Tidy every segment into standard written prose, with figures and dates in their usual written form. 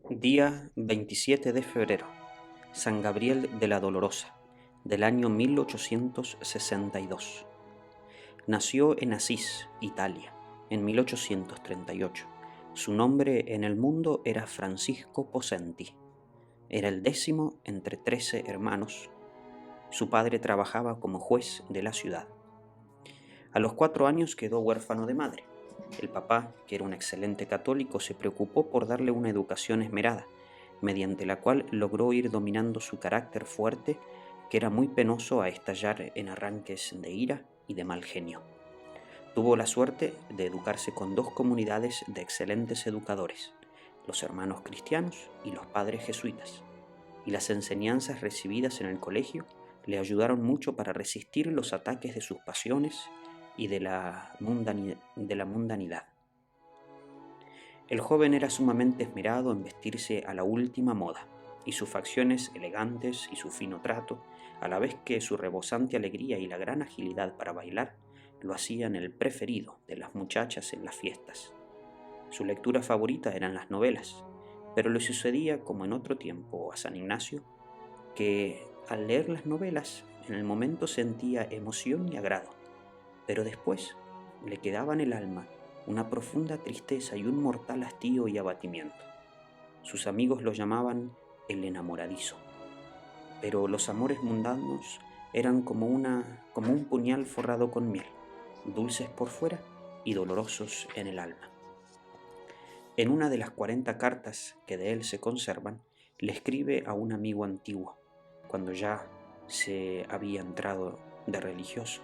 Día 27 de febrero, San Gabriel de la Dolorosa, del año 1862. Nació en Asís, Italia, en 1838. Su nombre en el mundo era Francisco Possenti. Era el 10º entre 13 hermanos. Su padre trabajaba como juez de la ciudad. A los 4 años quedó huérfano de madre. El papá, que era un excelente católico, se preocupó por darle una educación esmerada, mediante la cual logró ir dominando su carácter fuerte, que era muy penoso a estallar en arranques de ira y de mal genio. Tuvo la suerte de educarse con 2 comunidades de excelentes educadores, los hermanos cristianos y los padres jesuitas, y las enseñanzas recibidas en el colegio le ayudaron mucho para resistir los ataques de sus pasiones y de la mundanidad. El joven era sumamente esmerado en vestirse a la última moda, y sus facciones elegantes y su fino trato, a la vez que su rebosante alegría y la gran agilidad para bailar, lo hacían el preferido de las muchachas en las fiestas. Su lectura favorita eran las novelas, pero le sucedía, como en otro tiempo a San Ignacio, que al leer las novelas en el momento sentía emoción y agrado, pero después le quedaba en el alma una profunda tristeza y un mortal hastío y abatimiento. Sus amigos lo llamaban el enamoradizo, pero los amores mundanos eran como un puñal forrado con miel, dulces por fuera y dolorosos en el alma. En una de las 40 cartas que de él se conservan, le escribe a un amigo antiguo, cuando ya se había entrado de religioso: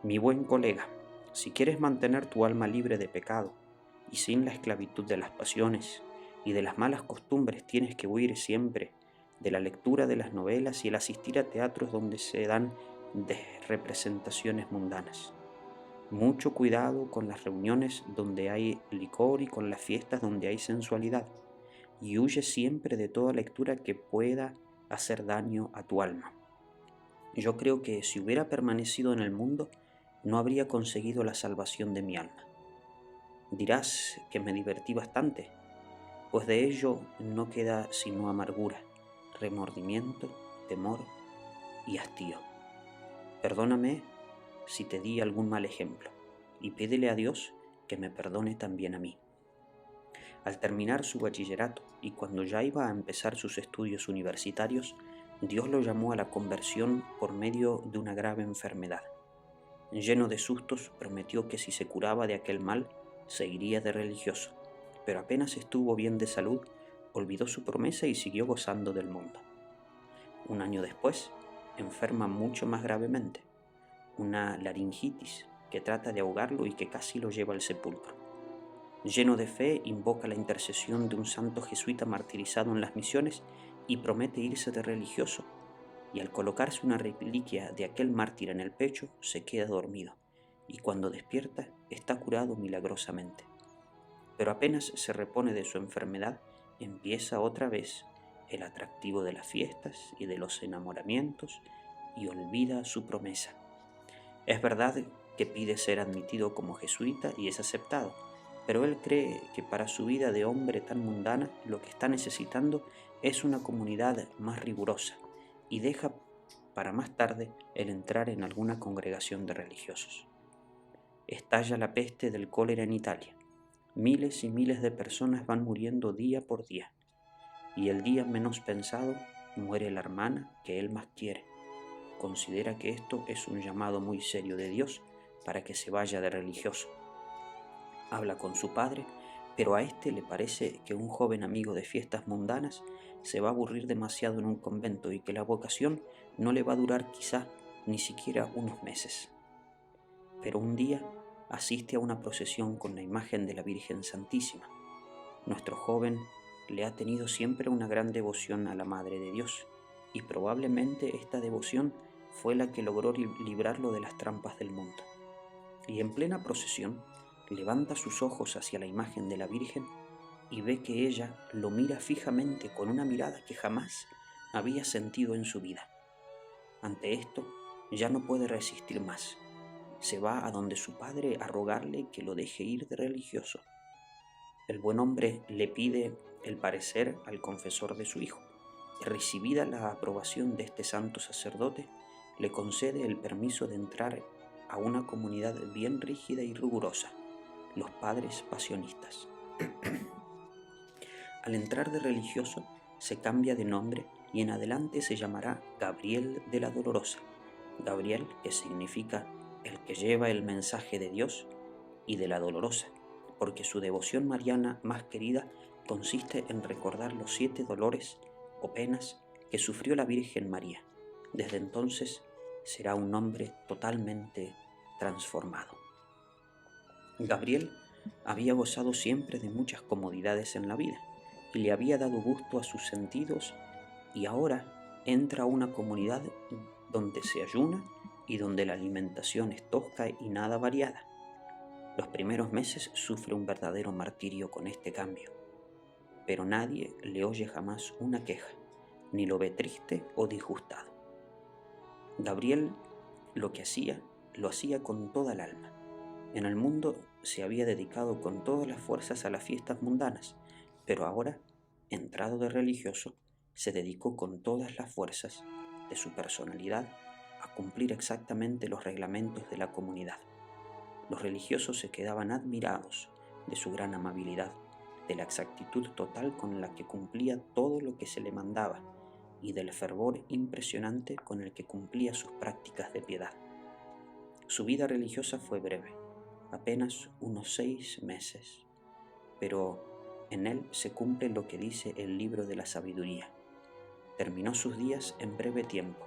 Mi buen colega, si quieres mantener tu alma libre de pecado y sin la esclavitud de las pasiones y de las malas costumbres, tienes que huir siempre de la lectura de las novelas y el asistir a teatros donde se dan representaciones mundanas. Mucho cuidado con las reuniones donde hay licor y con las fiestas donde hay sensualidad, y huye siempre de toda lectura que pueda hacer daño a tu alma. Yo creo que si hubiera permanecido en el mundo, no habría conseguido la salvación de mi alma. Dirás que me divertí bastante, pues de ello no queda sino amargura, remordimiento, temor y hastío. Perdóname si te di algún mal ejemplo, y pídele a Dios que me perdone también a mí. Al terminar su bachillerato y cuando ya iba a empezar sus estudios universitarios, Dios lo llamó a la conversión por medio de una grave enfermedad. Lleno de sustos, prometió que si se curaba de aquel mal, se iría de religioso, pero apenas estuvo bien de salud, olvidó su promesa y siguió gozando del mundo. Un año después, enferma mucho más gravemente, una laringitis que trata de ahogarlo y que casi lo lleva al sepulcro. Lleno de fe, invoca la intercesión de un santo jesuita martirizado en las misiones y promete irse de religioso, y al colocarse una reliquia de aquel mártir en el pecho, se queda dormido, y cuando despierta está curado milagrosamente. Pero apenas se repone de su enfermedad, empieza otra vez el atractivo de las fiestas y de los enamoramientos, y olvida su promesa. Es verdad que pide ser admitido como jesuita y es aceptado, pero él cree que para su vida de hombre tan mundana lo que está necesitando es una comunidad más rigurosa, y deja para más tarde el entrar en alguna congregación de religiosos. Estalla la peste del cólera en Italia. Miles y miles de personas van muriendo día por día, y el día menos pensado muere la hermana que él más quiere. Considera que esto es un llamado muy serio de Dios para que se vaya de religioso. Habla con su padre, pero a este le parece que un joven amigo de fiestas mundanas se va a aburrir demasiado en un convento y que la vocación no le va a durar quizá ni siquiera unos meses. Pero un día asiste a una procesión con la imagen de la Virgen Santísima. Nuestro joven le ha tenido siempre una gran devoción a la Madre de Dios, y probablemente esta devoción fue la que logró librarlo de las trampas del mundo. Y en plena procesión levanta sus ojos hacia la imagen de la Virgen y ve que ella lo mira fijamente con una mirada que jamás había sentido en su vida. Ante esto ya no puede resistir más. Se va a donde su padre a rogarle que lo deje ir de religioso. El buen hombre le pide el parecer al confesor de su hijo, y recibida la aprobación de este santo sacerdote, le concede el permiso de entrar a una comunidad bien rígida y rigurosa, los padres pasionistas. Al entrar de religioso, se cambia de nombre y en adelante se llamará Gabriel de la Dolorosa. Gabriel, que significa el que lleva el mensaje de Dios, y de la Dolorosa, porque su devoción mariana más querida consiste en recordar los 7 dolores o penas que sufrió la Virgen María. Desde entonces será un hombre totalmente transformado. Gabriel había gozado siempre de muchas comodidades en la vida y le había dado gusto a sus sentidos, y ahora entra a una comunidad donde se ayuna y donde la alimentación es tosca y nada variada. Los primeros meses sufre un verdadero martirio con este cambio, pero nadie le oye jamás una queja, ni lo ve triste o disgustado. Gabriel lo hacía con toda el alma. En el mundo se había dedicado con todas las fuerzas a las fiestas mundanas, pero ahora, entrado de religioso, se dedicó con todas las fuerzas de su personalidad a cumplir exactamente los reglamentos de la comunidad. Los religiosos se quedaban admirados de su gran amabilidad, de la exactitud total con la que cumplía todo lo que se le mandaba y del fervor impresionante con el que cumplía sus prácticas de piedad. Su vida religiosa fue breve, apenas unos 6 meses, pero en él se cumple lo que dice el libro de la sabiduría. Terminó sus días en breve tiempo,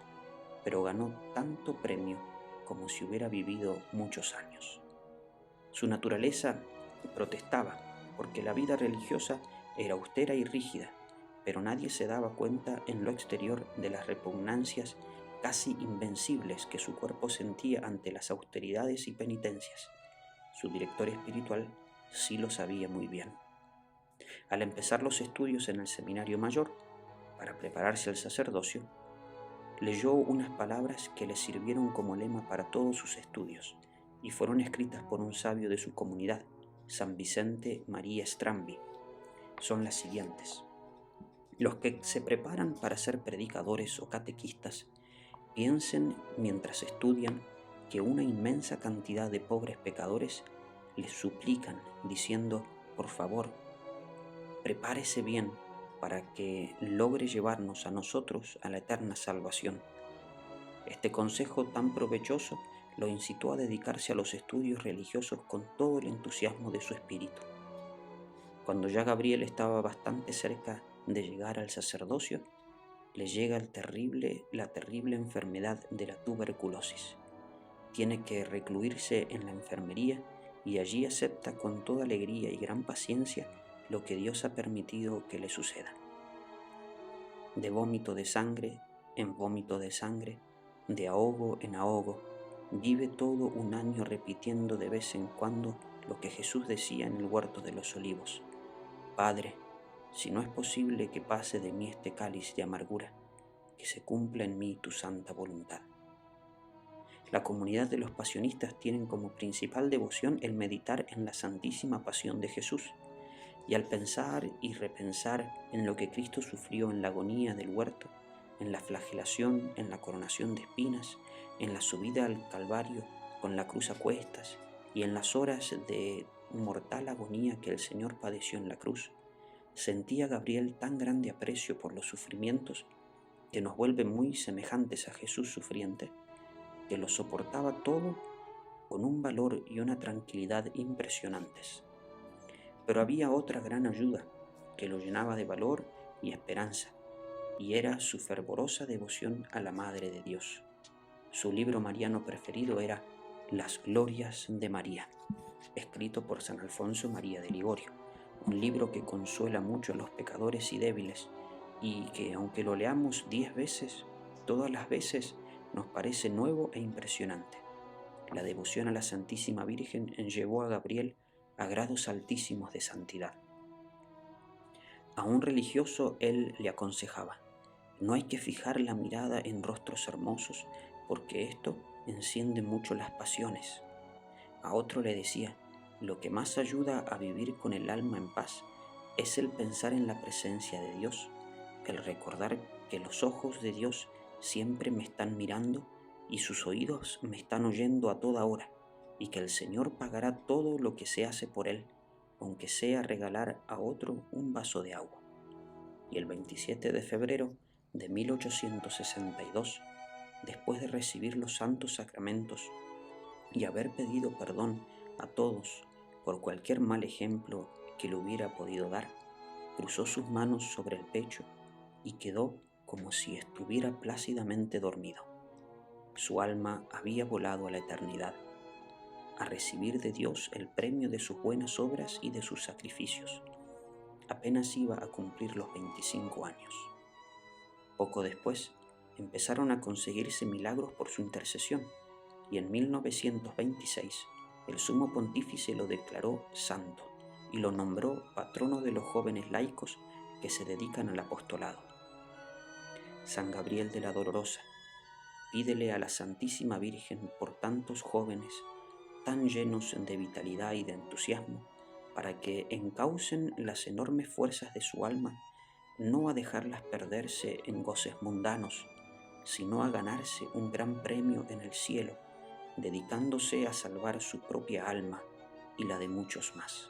pero ganó tanto premio como si hubiera vivido muchos años. Su naturaleza protestaba, porque la vida religiosa era austera y rígida, pero nadie se daba cuenta en lo exterior de las repugnancias casi invencibles que su cuerpo sentía ante las austeridades y penitencias. Su director espiritual sí lo sabía muy bien. Al empezar los estudios en el seminario mayor, para prepararse al sacerdocio, leyó unas palabras que le sirvieron como lema para todos sus estudios y fueron escritas por un sabio de su comunidad, San Vicente María Strambi. Son las siguientes: los que se preparan para ser predicadores o catequistas, piensen mientras estudian que una inmensa cantidad de pobres pecadores les suplican diciendo: por favor, prepárese bien para que logre llevarnos a nosotros a la eterna salvación. Este consejo tan provechoso lo incitó a dedicarse a los estudios religiosos con todo el entusiasmo de su espíritu. Cuando ya Gabriel estaba bastante cerca de llegar al sacerdocio, le llega la terrible enfermedad de la tuberculosis. Tiene que recluirse en la enfermería y allí acepta con toda alegría y gran paciencia lo que Dios ha permitido que le suceda. De vómito de sangre en vómito de sangre, de ahogo en ahogo, vive todo un año repitiendo de vez en cuando lo que Jesús decía en el huerto de los olivos: Padre, si no es posible que pase de mí este cáliz de amargura, que se cumpla en mí tu santa voluntad. La comunidad de los pasionistas tienen como principal devoción el meditar en la Santísima Pasión de Jesús, y al pensar y repensar en lo que Cristo sufrió en la agonía del huerto, en la flagelación, en la coronación de espinas, en la subida al Calvario con la cruz a cuestas y en las horas de mortal agonía que el Señor padeció en la cruz, sentía Gabriel tan grande aprecio por los sufrimientos que nos vuelve muy semejantes a Jesús sufriente, que lo soportaba todo con un valor y una tranquilidad impresionantes. Pero había otra gran ayuda que lo llenaba de valor y esperanza, y era su fervorosa devoción a la Madre de Dios. Su libro mariano preferido era Las Glorias de María, escrito por San Alfonso María de Ligorio, un libro que consuela mucho a los pecadores y débiles, y que, aunque lo leamos 10 veces, todas las veces nos parece nuevo e impresionante. La devoción a la Santísima Virgen llevó a Gabriel a grados altísimos de santidad. A un religioso él le aconsejaba: no hay que fijar la mirada en rostros hermosos, porque esto enciende mucho las pasiones. A otro le decía: lo que más ayuda a vivir con el alma en paz Es el pensar en la presencia de Dios, el recordar que los ojos de Dios siempre me están mirando y sus oídos me están oyendo a toda hora, y que el Señor pagará todo lo que se hace por Él, aunque sea regalar a otro un vaso de agua. Y el 27 de febrero de 1862, después de recibir los santos sacramentos y haber pedido perdón a todos por cualquier mal ejemplo que le hubiera podido dar, cruzó sus manos sobre el pecho y quedó como si estuviera plácidamente dormido. Su alma había volado a la eternidad, a recibir de Dios el premio de sus buenas obras y de sus sacrificios. Apenas iba a cumplir los 25 años. Poco después, empezaron a conseguirse milagros por su intercesión, y en 1926 el sumo pontífice lo declaró santo y lo nombró patrono de los jóvenes laicos que se dedican al apostolado. San Gabriel de la Dolorosa, pídele a la Santísima Virgen por tantos jóvenes tan llenos de vitalidad y de entusiasmo, para que encaucen las enormes fuerzas de su alma, no a dejarlas perderse en goces mundanos, sino a ganarse un gran premio en el cielo, dedicándose a salvar su propia alma y la de muchos más.